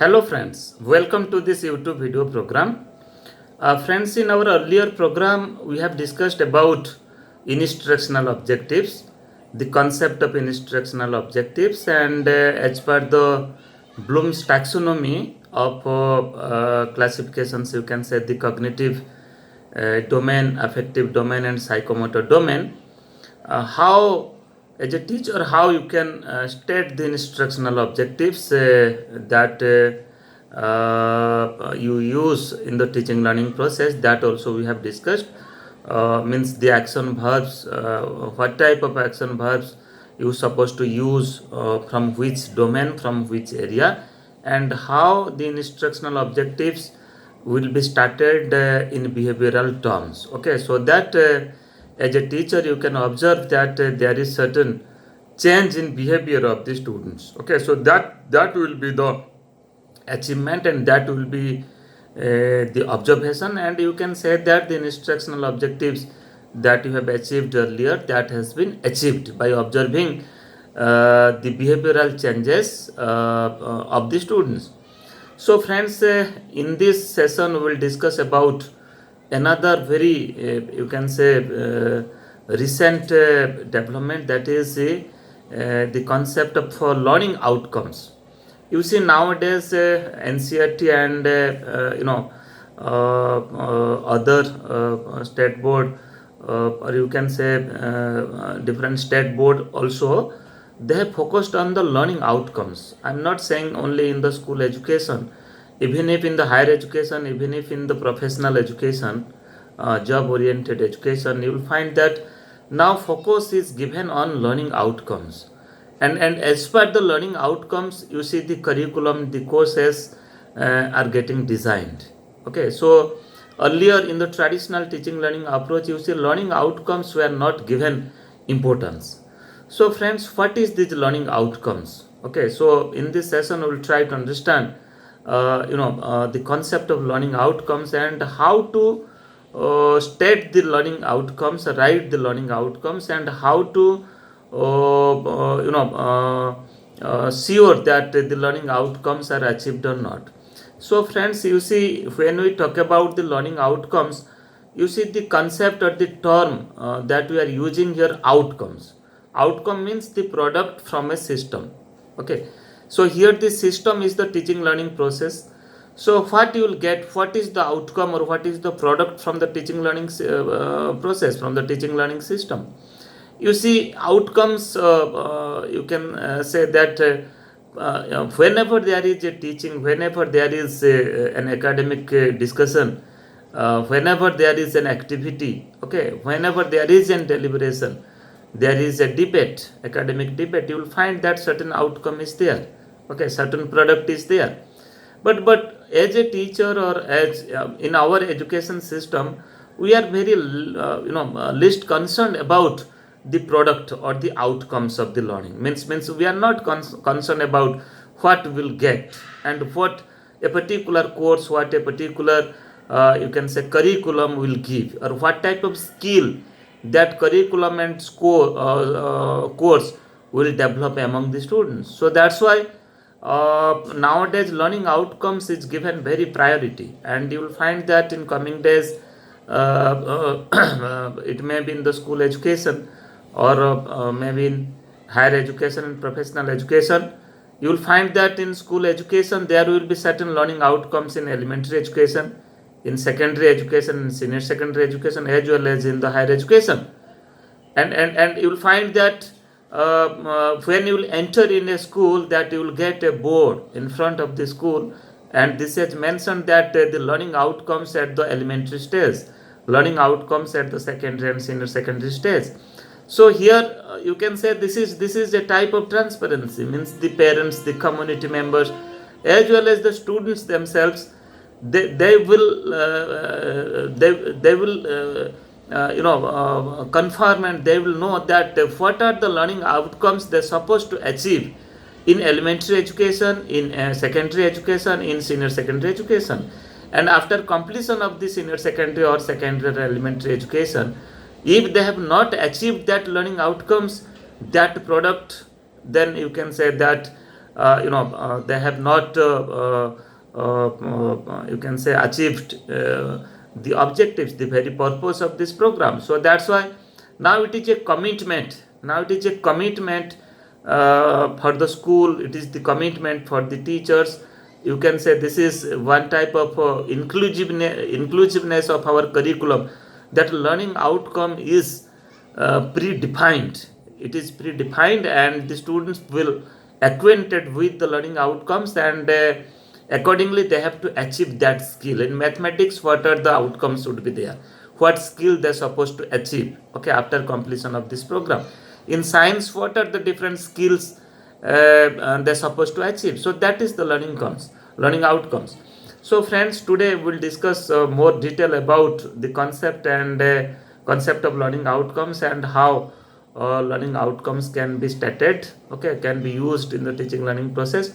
Hello friends, welcome to this YouTube video program. Friends, in our earlier program, we have discussed about instructional objectives, the concept of instructional objectives, and as per the Bloom's taxonomy of classifications, you can say the cognitive domain, affective domain, and psychomotor domain. How as a teacher, how you can state the instructional objectives that you use in the teaching learning process, that also we have discussed. Means the action verbs, what type of action verbs you supposed to use, from which domain, from which area, and how the instructional objectives will be started in behavioral terms. Okay, so that as a teacher you can observe that there is certain change in behavior of the students. Okay, so that will be the achievement, and that will be the observation, and you can say that the instructional objectives that you have achieved earlier, that has been achieved by observing the behavioral changes of the students. So friends, in this session we will discuss about another very you can say recent development, that is the concept of learning outcomes. You see, nowadays NCERT and other state board, or you can say different state board also, they have focused on the learning outcomes. I'm not saying only in the school education, even if in the higher education, even if in the professional education, job oriented education, you will find that now focus is given on learning outcomes. And as per the learning outcomes, you see the curriculum, the courses are getting designed. Okay, so earlier in the traditional teaching learning approach, you see learning outcomes were not given importance. So friends, what is these learning outcomes? Okay, so in this session we will try to understand the concept of learning outcomes, and how to state the learning outcomes, write the learning outcomes, and how to sure that the learning outcomes are achieved or not. So friends, you see, when we talk about the learning outcomes, you see the concept or the term that we are using here, outcomes. Outcome means the product from a system. Okay, so here the system is the teaching learning process. So what you will get, what is the outcome, or what is the product from the teaching learning process, from the teaching learning system. You see, outcomes, you can say that whenever there is a teaching, whenever there is an academic discussion, whenever there is an activity, okay, whenever there is a deliberation, there is a debate, academic debate, you will find that certain outcome is there. Okay, certain product is there. But as a teacher, or as in our education system, we are very least concerned about the product or the outcomes of the learning. Means we are not concerned about what we'll get, and what a particular course, what a particular you can say curriculum will give, or what type of skill that curriculum and course will develop among the students. So that's why nowadays learning outcomes is given very priority, and you will find that in coming days it may be in the school education, or maybe in higher education and professional education. You will find that in school education there will be certain learning outcomes in elementary education, in secondary education, in senior secondary education, as well as in the higher education. And you will find that when you will enter in a school, that you will get a board in front of the school, and this has mentioned that the learning outcomes at the elementary stage, learning outcomes at the secondary and senior secondary stage. So here you can say this is a type of transparency. Means the parents, the community members, as well as the students themselves, they will confirm, and they will know that what are the learning outcomes they're supposed to achieve in elementary education, in secondary education, in senior secondary education. And after completion of the senior secondary or secondary or elementary education, if they have not achieved that learning outcomes, that product, then you can say that they have not you can say achieved the objectives, the very purpose of this program. So that's why now it is a commitment. Now it is a commitment for the school. It is the commitment for the teachers. You can say this is one type of inclusiveness of our curriculum, that learning outcome is predefined. It is predefined, and the students will acquainted with the learning outcomes, and accordingly they have to achieve that skill. In mathematics, what are the outcomes should be there, what skill they're supposed to achieve, okay, after completion of this program. In science, what are the different skills they're supposed to achieve. So that is the learning outcomes. So friends, today we'll discuss more detail about the concept and concept of learning outcomes, and how learning outcomes can be stated, okay, can be used in the teaching learning process.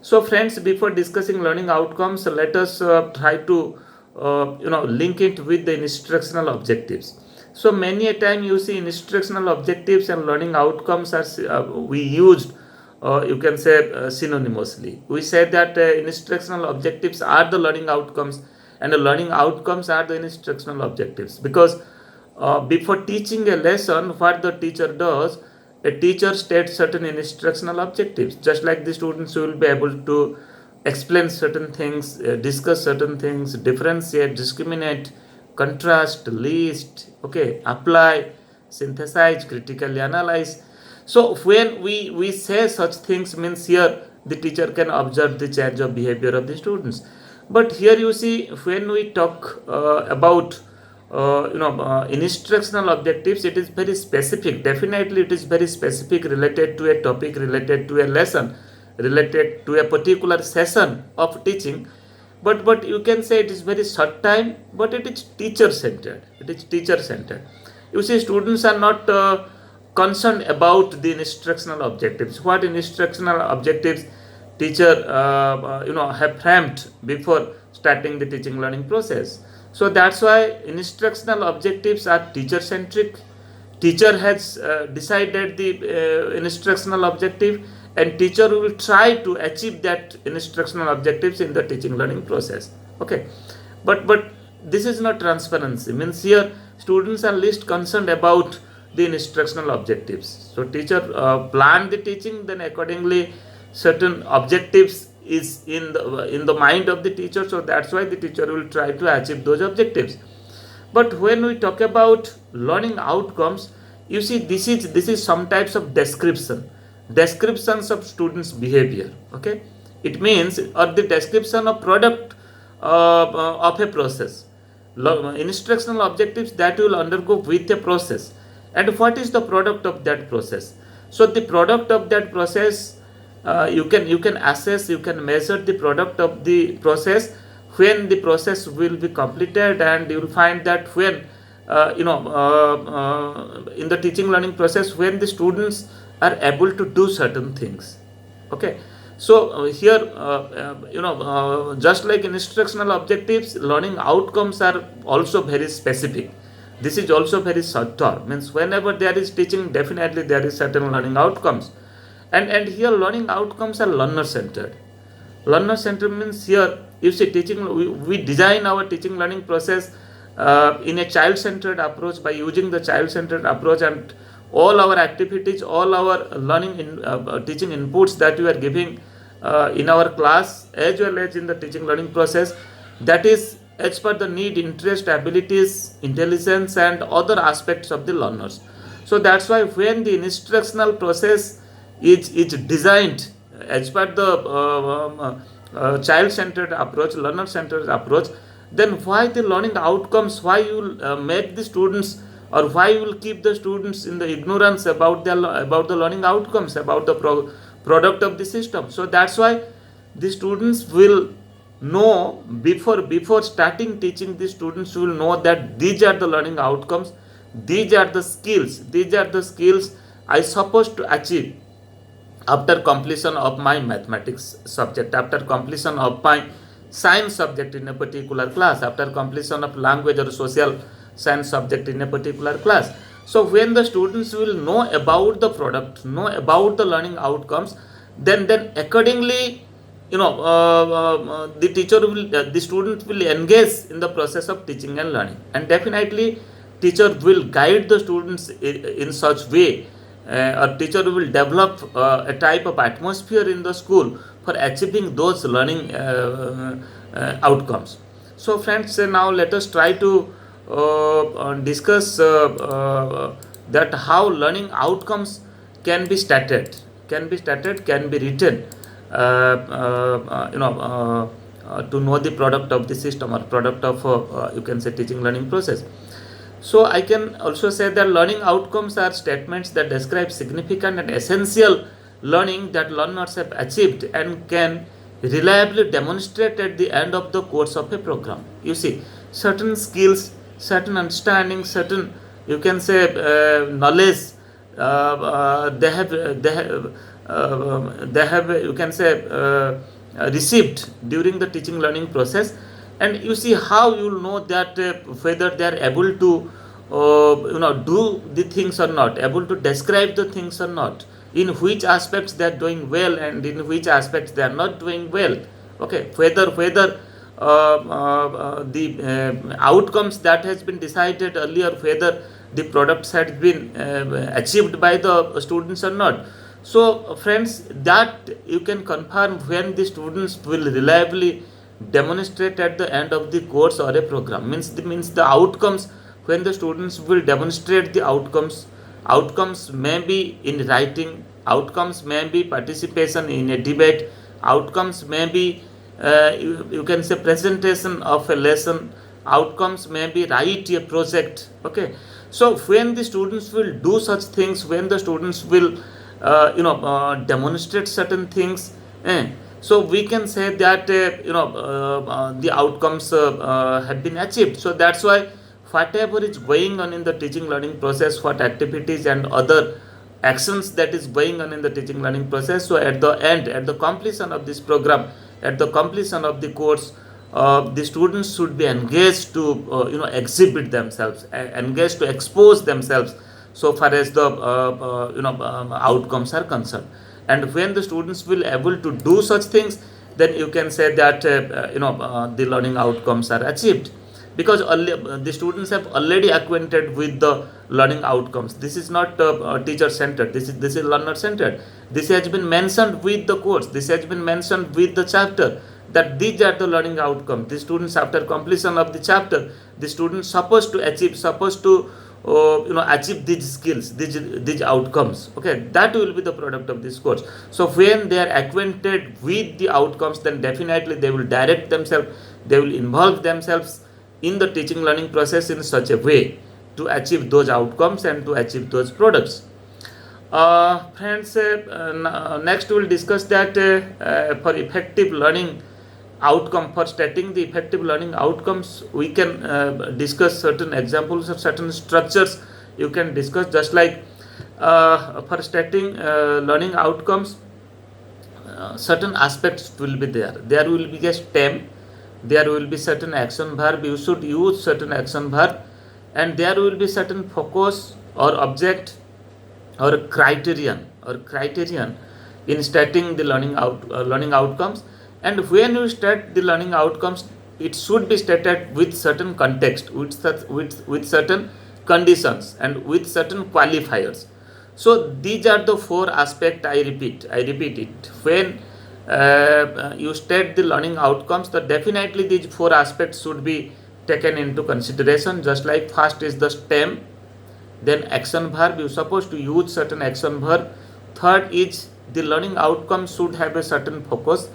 So friends, before discussing learning outcomes, let us try to link it with the instructional objectives. So many a time you see instructional objectives and learning outcomes are we used, you can say synonymously. We say that instructional objectives are the learning outcomes, and the learning outcomes are the instructional objectives, because before teaching a lesson, what the teacher does, a teacher states certain instructional objectives. Just like the students will be able to explain certain things, discuss certain things, differentiate, discriminate, contrast, list, okay, apply, synthesize, critically analyze. So when we say such things, means here the teacher can observe the change of behavior of the students. But here you see, when we talk about instructional objectives, it is very specific. Definitely it is very specific, related to a topic, related to a lesson, related to a particular session of teaching. But you can say it is very short time, but it is teacher centered. It is teacher centered. You see, students are not concerned about the instructional objectives, what instructional objectives teacher have framed before starting the teaching learning process. So that's why instructional objectives are teacher centric. Teacher has decided the instructional objective, and teacher will try to achieve that instructional objectives in the teaching learning process, okay. But this is not transparency, means here students are least concerned about the instructional objectives. So teacher plan the teaching, then accordingly certain objectives is in the mind of the teacher. So that's why the teacher will try to achieve those objectives. But when we talk about learning outcomes, you see, this is some types of descriptions of students behavior, okay. It means, or the description of product of a process. Instructional objectives that will undergo with a process, and what is the product of that process. So the product of that process, you can assess, you can measure the product of the process when the process will be completed, and you will find that when in the teaching learning process, when the students are able to do certain things, okay. So here just like instructional objectives, learning outcomes are also very specific. This is also very short term, means whenever there is teaching, definitely there is certain learning outcomes. And here learning outcomes are learner centered. Learner centered means, here you see, teaching, we design our teaching learning process in a child centered approach, by using the child centered approach, and all our activities, all our learning teaching inputs that we are giving in our class, as well as in the teaching learning process, that is as per the need, interest, abilities, intelligence, and other aspects of the learners. So that's why when the instructional process is designed as per the child-centered approach, learner-centered approach, then why the learning outcomes, why you will make the students, or why you will keep the students in the ignorance about the learning outcomes, about the product of the system. So that's why the students will know, before starting teaching, the students will know that these are the learning outcomes, these are the skills I supposed to achieve after completion of my mathematics subject, after completion of my science subject in a particular class, after completion of language or social science subject in a particular class. So when the students will know about the product, know about the learning outcomes, then accordingly, the teacher will the student will engage in the process of teaching and learning, and definitely teacher will guide the students in such way, or teacher will develop a type of atmosphere in the school for achieving those learning outcomes. So friends, now let us try to discuss that how learning outcomes can be started, can be written, to know the product of the system or product of you can say teaching learning process. So I can also say that learning outcomes are statements that describe significant and essential learning that learners have achieved and can reliably demonstrate at the end of the course of a program. You see, certain skills, certain understanding, certain you can say knowledge, they have you can say received during the teaching learning process, and you see how you will know that whether they are able to do the things or not, able to describe the things or not, in which aspects they are doing well and in which aspects they are not doing well. Okay, whether the outcomes that has been decided earlier, whether the products had been achieved by the students or not. So friends, that you can confirm when the students will reliably demonstrate at the end of the course or a program. Means the outcomes, when the students will demonstrate the outcomes may be in writing, outcomes may be participation in a debate, outcomes may be you can say presentation of a lesson, outcomes may be write a project. Okay, so when the students will do such things, when the students will demonstrate certain things, so we can say that the outcomes have been achieved. So that's why whatever is going on in the teaching learning process, what activities and other actions that is going on in the teaching learning process, so at the end, at the completion of this program, at the completion of the course, the students should be engaged to exhibit themselves, engaged to expose themselves so far as the outcomes are concerned. And when the students will able to do such things, then you can say that the learning outcomes are achieved, because the students have already acquainted with the learning outcomes. This is not teacher centered, this is learner centered. This has been mentioned with the course, this has been mentioned with the chapter, that these are the learning outcomes. The students, after completion of the chapter, the students supposed to achieve these skills, these outcomes. Okay, that will be the product of this course. So when they are acquainted with the outcomes, then definitely they will direct themselves, they will involve themselves in the teaching learning process in such a way to achieve those outcomes and to achieve those products. Friends, next we will discuss that for effective learning outcome, for stating the effective learning outcomes, we can discuss certain examples of certain structures. You can discuss, just like for stating learning outcomes, certain aspects will be there. There will be a stem, there will be certain action verb, you should use certain action verb, and there will be certain focus or object or criterion in stating the learning outcomes. And when you state the learning outcomes, it should be stated with certain context, with certain conditions, and with certain qualifiers. So these are the four aspects. I repeat it. When you state the learning outcomes, that definitely these four aspects should be taken into consideration. Just like first is the stem, then action verb, you supposed to use certain action verb. Third is the learning outcome should have a certain focus,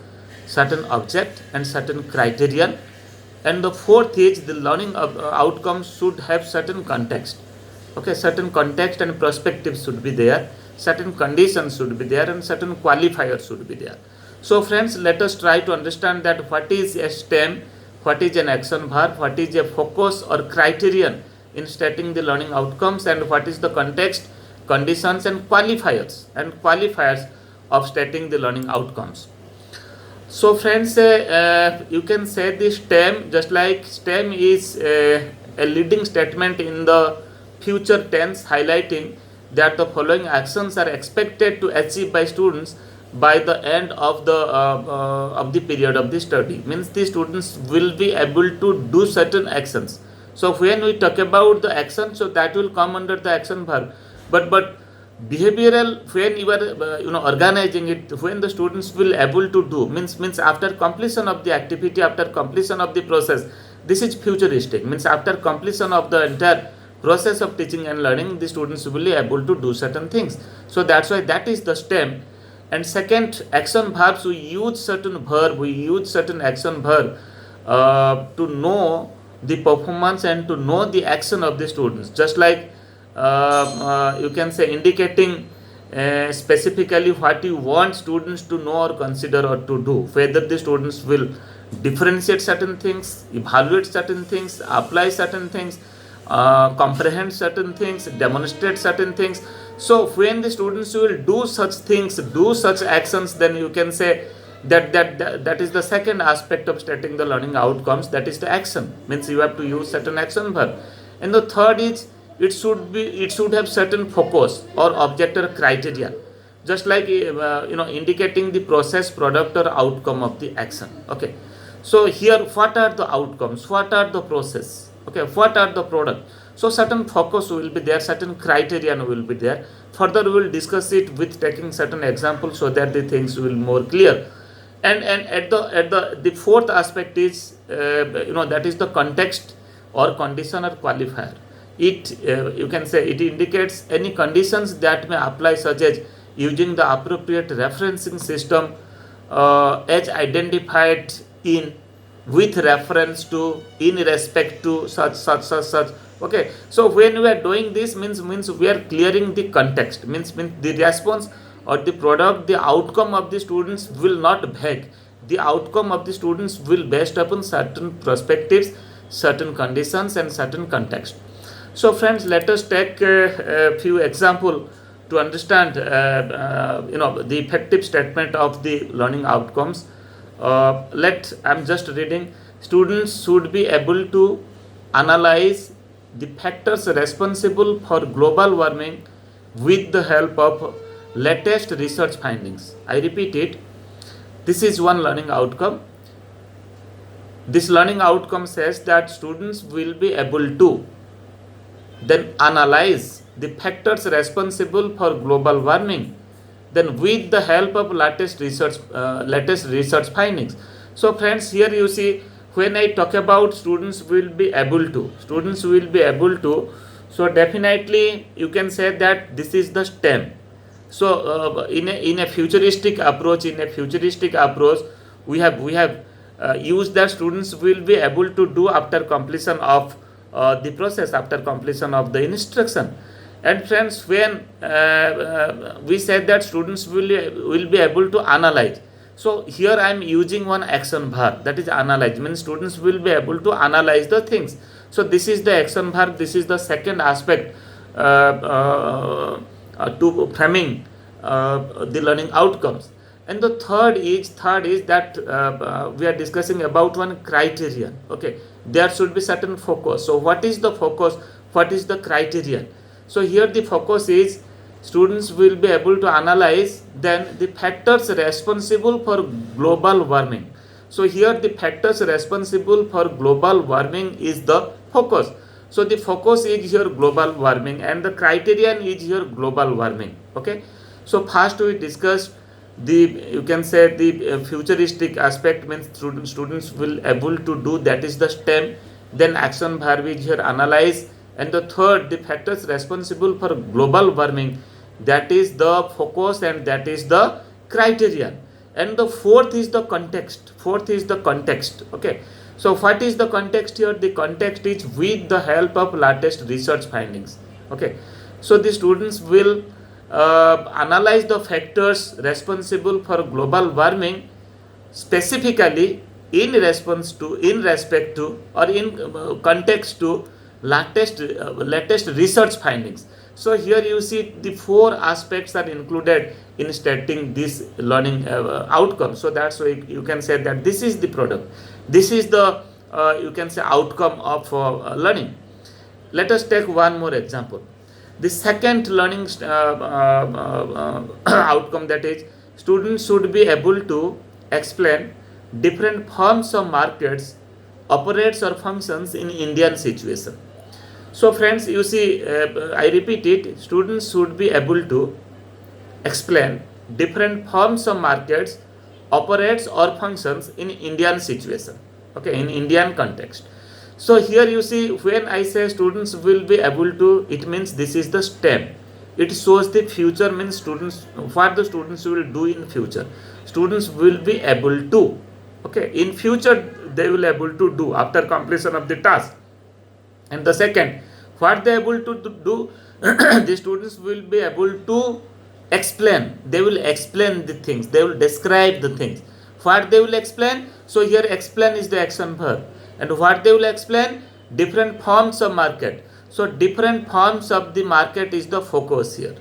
certain object, and certain criterion. And the fourth is the learning outcome should have certain context. Okay, certain context and perspective should be there, certain conditions should be there, and certain qualifiers should be there. So friends, let us try to understand that what is a stem, what is an action verb, what is a focus or criterion in stating the learning outcomes, and what is the context, conditions, and qualifiers of stating the learning outcomes. So friends, you can say the stem, just like stem is a leading statement in the future tense, highlighting that the following actions are expected to achieve by students by the end of the period of the study. Means the students will be able to do certain actions. So when we talk about the action, so that will come under the action verb. But behavioral, when you are organizing it, when the students will able to do, means after completion of the activity, after completion of the process, this is futuristic. Means after completion of the entire process of teaching and learning, the students will be able to do certain things. So that's why that is the STEM. And second, action verbs, we use certain verb, we use certain action verb to know the performance and to know the action of the students. Just like you can say indicating specifically what you want students to know or consider or to do, whether the students will differentiate certain things, evaluate certain things, apply certain things, comprehend certain things, demonstrate certain things. So when the students will do such things, do such actions, then you can say that is the second aspect of stating the learning outcomes, that is the action. Means you have to use certain action verb. And the third is it should have certain focus or object or criteria, just like indicating the process, product or outcome of the action. Okay, so here what are the outcomes, what are the process, okay, what are the product. So certain focus will be there, certain criterion will be there. Further we will discuss it with taking certain examples so that the things will more clear. And at the fourth aspect is that is the context or condition or qualifier. It you can say it indicates any conditions that may apply, such as using the appropriate referencing system as identified in, with reference to, in respect to such. Okay, so when we are doing this, means we are clearing the context, means the response or the product, the outcome of the students will not vague. The outcome of the students will based upon certain perspectives, certain conditions and certain context. So friends, let us take a few example to understand the effective statement of the learning outcomes. I'm just reading. Students should be able to analyze the factors responsible for global warming with the help of latest research findings. I repeat it. This is one learning outcome. This learning outcome says that students will be able to then analyze the factors responsible for global warming, then with the help of latest research findings. So friends, here you see, when I talk about students will be able to, so definitely you can say that this is the STEM. So in a futuristic approach, we have used that students will be able to do after completion of the process, after completion of the instruction. And friends, when we said that students will be able to analyze, so here I am using one action verb, that is analyze. Means students will be able to analyze the things. So this is the action verb. This is the second aspect to framing the learning outcomes. And the third is that we are discussing about one criterion. Okay, there should be certain focus. So what is the focus, what is the criterion? So here the focus is students will be able to analyze then the factors responsible for global warming. So here the factors responsible for global warming is the focus. So the focus is here global warming and the criterion is here global warming. Okay, so first we discussed you can say the futuristic aspect, means students will able to do, that is the STEM. Then action verb is here analyze. And the third, the factors responsible for global warming, that is the focus and that is the criterion. And the fourth is the context. Okay, so what is the context here? The context is with the help of latest research findings. Okay, so the students will analyze the factors responsible for global warming, specifically in respect to or in context to latest research findings. So here you see the four aspects are included in stating this learning outcome. So that's why you can say that this is the product, this is the you can say outcome of learning. Let us take one more example. The second learning outcome, that is students should be able to explain different forms of markets, operates or functions in Indian situation. So friends, you see, I repeat it, students should be able to explain different forms of markets, operates or functions in Indian situation, okay, in Indian context. So here you see, when I say students will be able to, it means this is the STEM. It shows the future, means students, what the students will do in future. Students will be able to, okay, in future they will able to do after completion of the task. And the second, what they able to do, the students will be able to explain. They will explain the things, they will describe the things. What they will explain, so here explain is the action verb. And what they will explain, different forms of market. So different forms of the market is the focus here.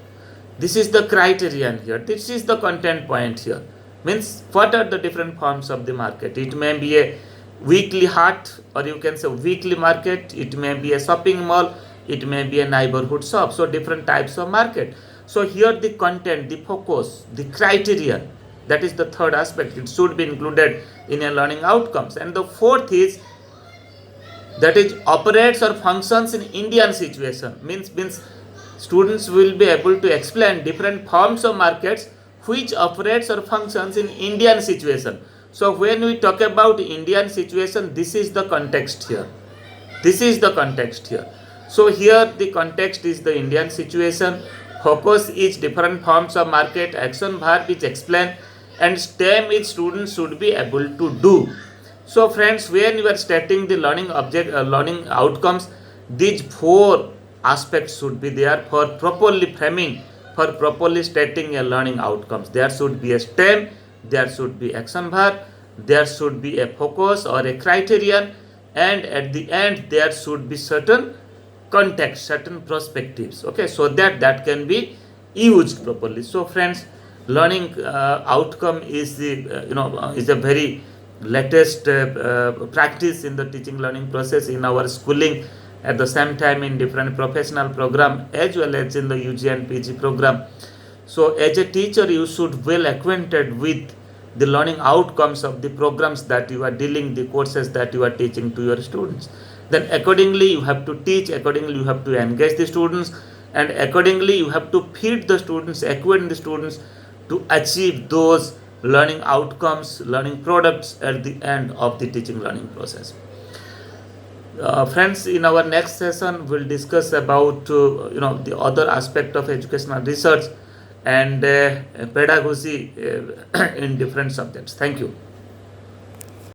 This is the criterion here, this is the content point here. Means what are the different forms of the market? It may be a weekly hut, or you can say weekly market, it may be a shopping mall, it may be a neighborhood shop. So different types of market. So here the content, the focus, the criterion, that is the third aspect, it should be included in a learning outcomes. And the fourth is, that is operates or functions in Indian situation. Means students will be able to explain different forms of markets which operates or functions in Indian situation. So when we talk about Indian situation, this is the context here. This is the context here. So here the context is the Indian situation. Focus is different forms of market. Action verb is explain, and STEM is students should be able to do. So friends, when you are stating the learning learning outcomes, these four aspects should be there for properly framing, for properly stating a learning outcomes. There should be a STEM, there should be action verb, there should be a focus or a criterion, and at the end there should be certain context, certain perspectives, okay, so that can be used properly. So friends, learning outcome is the is a very latest practice in the teaching learning process in our schooling, at the same time in different professional program as well as in the UG and PG program. So as a teacher, you should well acquainted with the learning outcomes of the programs that you are dealing, the courses that you are teaching to your students. Then accordingly you have to teach, accordingly you have to engage the students, and accordingly you have to feed the students, acquaint the students to achieve those learning outcomes, learning products at the end of the teaching learning process. Friends, in our next session we'll discuss about the other aspect of educational research and pedagogy in different subjects. Thank you.